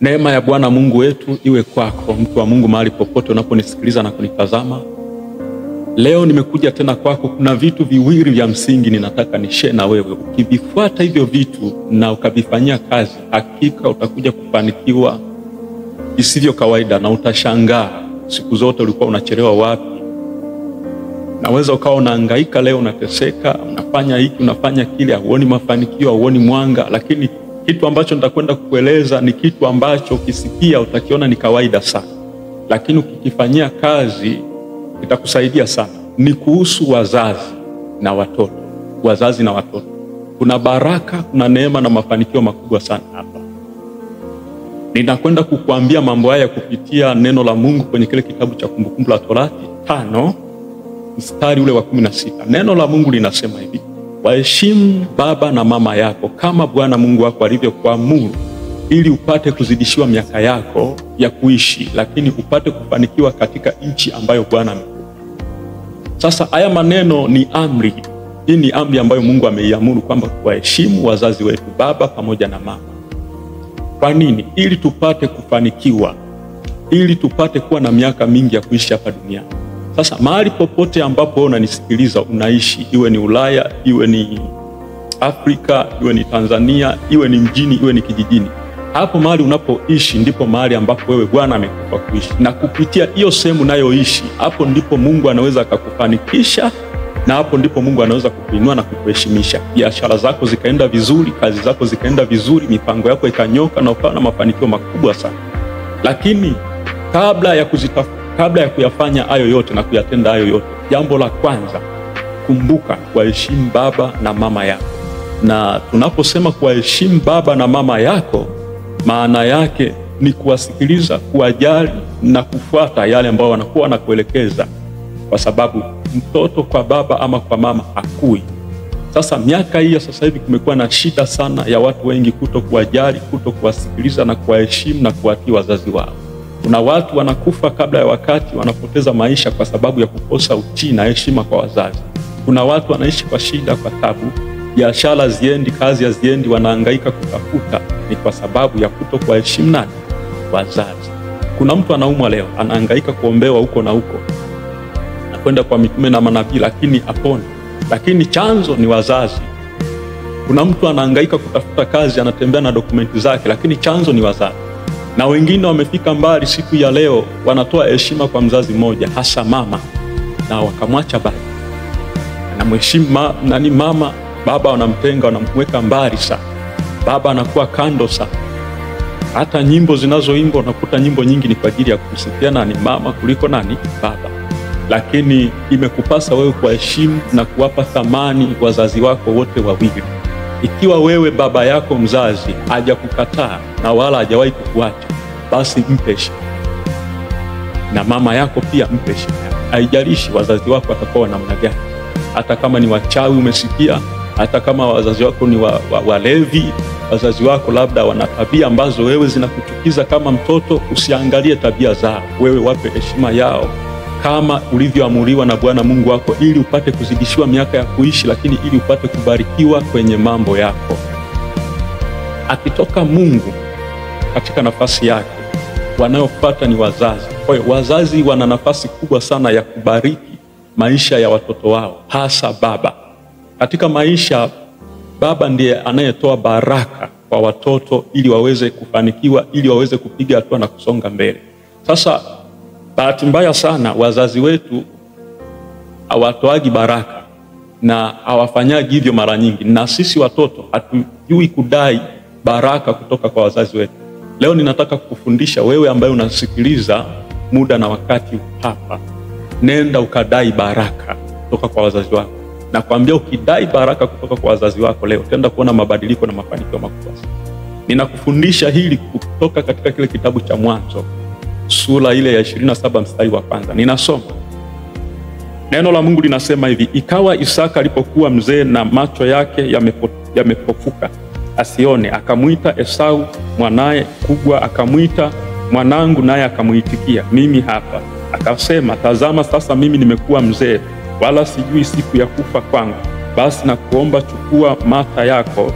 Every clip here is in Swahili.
Neema ya Bwana Mungu wetu iwe kwako, mtu wa Mungu, mahali popote unaponisikiliza na kunitazama. Leo nimekuja tena kwako. Kuna vitu viwili vya msingi ninataka nishare na wewe. Ukivifuata hivyo vitu na ukavifanyia kazi, hakika utakuja kufanikiwa isivyo kawaida, na utashangaa siku zote ulikuwa unachelewa wapi. Naweza ukawa unahangaika leo, unateseka, unafanya hiki, unafanya kile, huoni mafanikio, huoni mwanga, lakini kitu ambacho nitakwenda kukueleza ni kitu ambacho ukisikia utakiona ni kawaida sana, lakini ukikifanyia kazi itakusaidia sana. Ni kuhusu wazazi na watoto. Wazazi na watoto, kuna baraka, kuna neema na mafanikio makubwa sana hapa. Ninakwenda kukuambia mambo haya kupitia neno la Mungu kwenye kile kitabu cha Kumbukumbu la Torati 5 mstari ule wa 16. Neno la Mungu linasema hivi: waheshimu baba na mama yako kama Bwana Mungu wako alivyokuamuru, ili upate kuzidishiwa miaka yako ya kuishi, lakini upate kufanikiwa katika nchi ambayo Bwana amekupa. Sasa haya maneno ni amri. Hii ni amri ambayo Mungu ameiamuru kwamba waheshimu wazazi wetu, baba pamoja na mama. Kwa nini? Ili tupate kufanikiwa, ili tupate kuwa na miaka mingi ya kuishi hapa duniani. Sasa mahali popote ambapo unanisikiliza unaishi, iwe ni Ulaya, iwe ni Afrika, iwe ni Tanzania, iwe ni mjini, iwe ni kijijini, hapo mahali unapoishi ndipo mahali ambapo wewe Bwana amekupa kuishi, na kupitia hiyo sehemu unayoishi, hapo ndipo Mungu anaweza akakufanikisha, na hapo ndipo Mungu anaweza kukuinua na kukuheshimisha. Biashara zako zikaenda vizuri, kazi zako zikaenda vizuri, mipango yako ikanyoka na ukawa na mafanikio makubwa sana. Lakini kabla ya kuyafanya hayo yote na kuyatenda hayo yote, jambo la kwanza, kumbuka kuwaheshimu baba na mama yako. Na tunaposema kuwaheshimu baba na mama yako, maana yake ni kuwasikiliza, kuwajali na kufuata yale ambayo wanakuwa wanakuelekeza, kwa sababu mtoto kwa baba ama kwa mama hakui. Sasa miaka hii sasa hivi kumekuwa na shida sana ya watu wengi kutokuwajali, kutokuwasikiliza na kuwaheshimu na kuwatii wazazi wao. Kuna watu wanakufa kabla ya wakati, wanapoteza maisha kwa sababu ya kukosa utii na heshima kwa wazazi. Kuna watu wanaishi kwa shida, kwa tabu, biashara ziendi, kazi haziendi, wanahangaika kutafuta, ni kwa sababu ya kutokuwaheshimu nani? Wazazi. Kuna mtu anaumwa leo, anahangaika kuombewa huko na huko, anakwenda kwa mitume na manabii, lakini apone, lakini chanzo ni wazazi. Kuna mtu anahangaika kutafuta kazi, anatembea na dokumenti zake, lakini chanzo ni wazazi. Na wengine wamefika mbali siku ya leo, wanatoa heshima kwa mzazi mmoja, hasa mama, na wakamwacha baba. Anamheshimu mama, baba wanamtenga, wanamweka mbali sana. Baba anakuwa kando sana. Hata nyimbo zinazoimbwa unakuta nyimbo nyingi ni kwa ajili ya kumsifia nani? Mama kuliko nani? Baba. Lakini imekupasa wewe kuheshimu na kuwapa thamani wazazi wako wote wawili. Ikiwa wewe baba yako mzazi hajakukataa na wala hajawahi kukuacha, basi mpe heshima. Na mama yako pia mpe heshima. Haijalishi wazazi wako watakuwa namna gani. Hata kama ni wachawi, umesikia, hata kama wazazi wako ni walevi, wazazi wako labda wana tabia ambazo wewe zinakuchukiza kama mtoto, usiangalie tabia zao. Wewe wape heshima yao kama ulivyoamuriwa na Bwana Mungu wako, ili upate kuzidishiwa miaka ya kuishi, lakini ili upate kubarikiwa kwenye mambo yako. Akitoka Mungu katika nafasi yake, wanaofuata ni wazazi. Kwa hiyo wazazi wana nafasi kubwa sana ya kubariki maisha ya watoto wao, hasa baba. Katika maisha, baba ndiye anayetoa baraka kwa watoto ili waweze kufanikiwa, ili waweze kupiga hatua na kusonga mbele. Sasa bahati mbaya sana, wazazi wetu hawatoagi baraka na hawafanyagi hivyo mara nyingi, na sisi watoto hatujui kudai baraka kutoka kwa wazazi wetu. Leo ninataka kukufundisha wewe ambaye unasikiliza muda na wakati hapa, nenda ukadai baraka kutoka kwa wazazi wako. Na kuambia, ukidai baraka kutoka kwa wazazi wako leo, utaenda kuona mabadiliko na mafanikio makubwa. Ninakufundisha hili kutoka katika kile kitabu cha Mwanzo, sura ile ya 27 mstari wa 1. Ninasoma. Neno la Mungu linasema hivi: ikawa Isaka alipokuwa mzee na macho yake yamepofuka asione, akamwita Esau mwanaye kubwa, akamwita mwanangu, naye akamuitikia, mimi hapa. Akasema, tazama sasa mimi nimekuwa mzee, wala sijui siku ya kufa kwangu. Basi na kuomba, chukua mata yako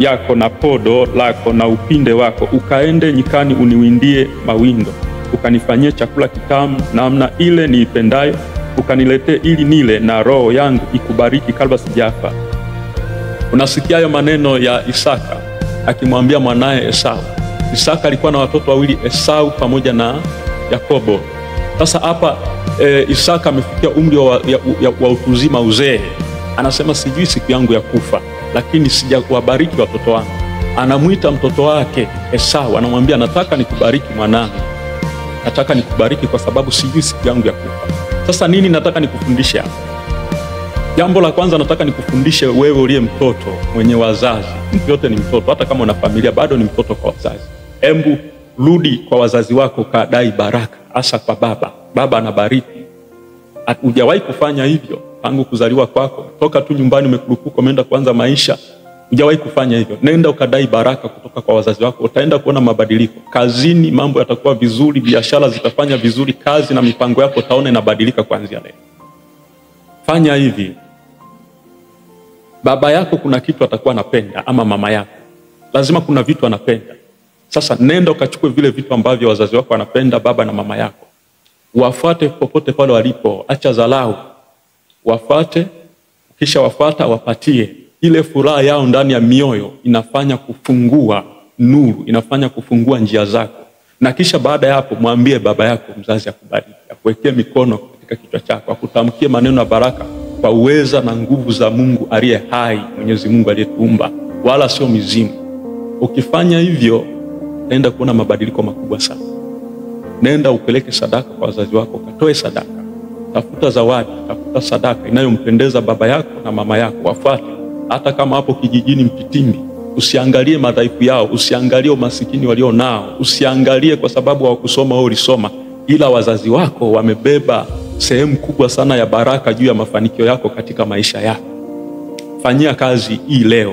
yako na podo lako na upinde wako, ukaende nyikani uniwindie mawindo, ukanifanyie chakula kitamu namna ile niipendayo, ukaniletee ili nile, na roho yangu ikubariki kabla sijafa. Unasikia hayo maneno ya Isaka akimwambia mwanae Esau. Isaka alikuwa na watoto wawili, Esau pamoja na Yakobo. Sasa hapa Isaka amefikia umri wa utu uzima, uzee. Anasema sijui siku yangu ya kufa, lakini sijawabariki watoto wangu. Anamuita mtoto wake Esau, anamwambia nataka nikubariki mwanangu, nataka nikubariki kwa sababu sijui siku yangu ya kufa. Sasa nini nataka nikufundishe hapa? Jambo la kwanza nataka nikufundishe wewe uliye mtoto mwenye wazazi. Mtu yote ni mtoto, hata kama una familia bado ni mtoto kwa wazazi. Embu rudi kwa wazazi wako, kadai baraka, hasa kwa baba. Baba anabariki. Hujawahi kufanya hivyo tangu kuzaliwa kwako, toka tu nyumbani umekurupuka umeenda kuanza maisha, hujawahi kufanya hivyo. Nenda ukadai baraka kutoka kwa wazazi wako, utaenda kuona mabadiliko. Kazini mambo yatakuwa vizuri, biashara zitafanya vizuri, kazi na mipango yako utaona inabadilika kuanzia leo. Fanya hivi. Baba yako kuna kitu atakuwa anapenda, ama mama yako lazima kuna vitu anapenda. Sasa nenda ukachukue vile vitu ambavyo wazazi wako wanapenda, baba na mama yako. Wafuate popote pale walipo, acha dharau. Wafuate, kisha wafuata, wapatie. Ile furaha yao ndani ya mioyo inafanya kufungua nuru, inafanya kufungua njia zako. Na kisha baada ya hapo mwambie baba yako mzazi akubariki, akuwekee mikono katika kichwa chako, akutamkie maneno ya baraka kwa uweza na nguvu za Mungu aliye hai, Mwenyezi Mungu aliyetuumba, wala sio mizimu. Ukifanya hivyo nenda kuona mabadiliko makubwa sana. Nenda upeleke sadaka kwa wazazi wako, katoe sadaka. Tafuta zawadi, tafuta sadaka inayompendeza baba yako na mama yako, wafuate. Hata kama hapo kijijini Mpitimbi, usiangalie madhaifu yao, usiangalie umasikini walio nao, usiangalie kwa sababu hawakusoma au ulisoma, ila wazazi wako wamebeba sehemu kubwa sana ya baraka juu ya mafanikio yako katika maisha yako. Fanyia kazi hii leo,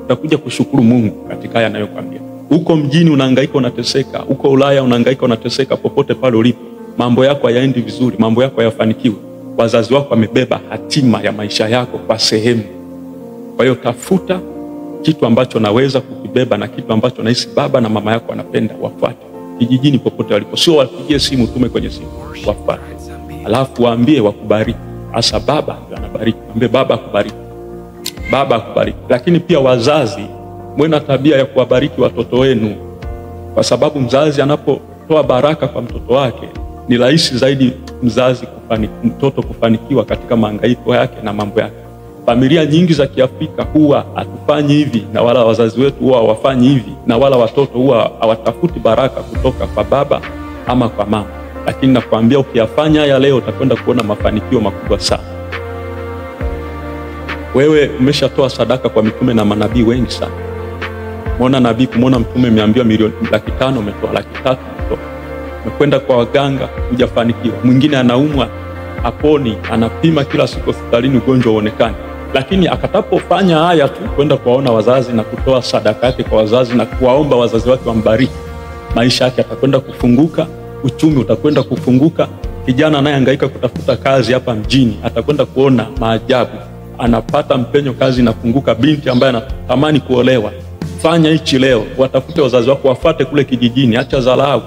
utakuja kushukuru Mungu katika haya anayokuambia. Uko mjini unahangaika unateseka, uko Ulaya unahangaika unateseka, popote pale ulipo mambo yako hayaendi vizuri, mambo yako hayafanikiwi, wazazi wako wamebeba hatima ya maisha yako kwa sehemu. Kwa hiyo tafuta kitu ambacho naweza kukibeba na kitu ambacho nahisi baba na mama yako wanapenda, wafuate. Kijijini popote walipo, sio wapigie simu, tume kwenye simu, wafuate. Alafu waambie wakubariki. Asa baba ndio anabariki, mwambie baba akubariki, baba akubariki. Lakini pia wazazi, mwe na tabia ya kuwabariki watoto wenu, kwa sababu mzazi anapotoa baraka kwa mtoto wake ni rahisi zaidi mtoto kufanikiwa katika mahangaiko yake na mambo yake. Familia nyingi za Kiafrika huwa hatufanyi hivi, na wala wazazi wetu huwa hawafanyi hivi, na wala watoto huwa hawatafuti baraka kutoka kwa baba ama kwa mama. Lakini nakwambia ukiyafanya haya leo utakwenda kuona mafanikio makubwa sana. Wewe umeshatoa sadaka kwa mitume na manabii wengi sana. Muona nabii kumwona mtume umeambiwa milioni 500 umetoa, 300,000 umetoa. Umekwenda kwa waganga hujafanikiwa. Mwingine anaumwa aponi, anapima kila siku hospitalini ugonjwa uonekane. Lakini akatapofanya haya tu, kwenda kuwaona wazazi na kutoa sadaka yake kwa wazazi na kuwaomba wazazi wake wambariki, maisha yake atakwenda kufunguka, uchumi utakwenda kufunguka. Kijana anayehangaika kutafuta kazi hapa mjini atakwenda kuona maajabu, anapata mpenyo, kazi inafunguka. Binti ambaye anatamani kuolewa, fanya hichi leo, watafute wazazi wako, wafuate kule kijijini, acha dharau.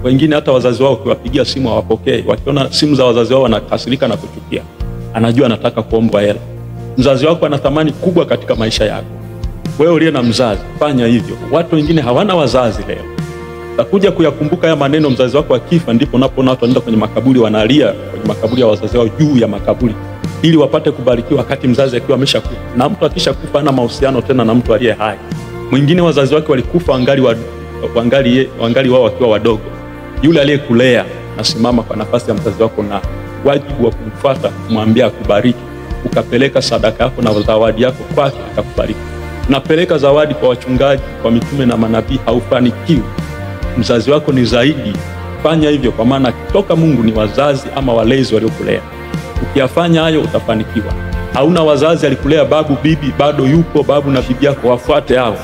Wengine hata wazazi wao ukiwapigia simu hawapokei, wakiona simu za wazazi wao wanakasirika na kuchukia, anajua anataka kuombwa hela. Mzazi wako anatamani kubwa katika maisha yako. Wewe uliye na mzazi, fanya hivyo. Watu wengine hawana wazazi leo, utakuja kuyakumbuka haya maneno. Mzazi wako akifa, ndipo unapoona watu wanaenda kwenye makaburi, wanalia kwenye makaburi ya wazazi wao, juu ya makaburi, ili wapate kubarikiwa wakati mzazi akiwa ameshakufa. Na mtu akishakufa hana mahusiano tena na mtu aliye hai. Mwingine wazazi wake walikufa wangali wao wakiwa wadogo. Yule aliyekulea nasimama kwa nafasi ya mzazi wako na wajibu wa kumfuata, kumwambia akubariki. Ukapeleka sadaka yako na zawadi yako kwake, atakubariki. Unapeleka zawadi kwa wachungaji, kwa mitume na manabii, haufanikiwi. Mzazi wako ni zaidi. Fanya hivyo, kwa maana kutoka Mungu ni wazazi ama walezi waliokulea. Ukiyafanya hayo utafanikiwa. Hauna wazazi, alikulea babu bibi, bado yupo babu na bibi yako, wafuate hao,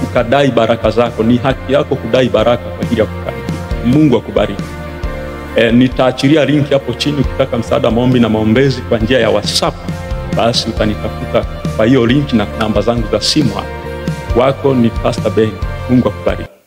ukadai baraka zako. Ni haki yako kudai baraka kwa ajili ya kufanikiwa. Mungu akubariki. Nitaachilia link hapo chini ukitaka msaada, maombi na maombezi kwa njia ya WhatsApp, basi utanitafuta nitakupa hiyo link na namba zangu za simu. Wako ni Pastor Ben. Mungu akubariki.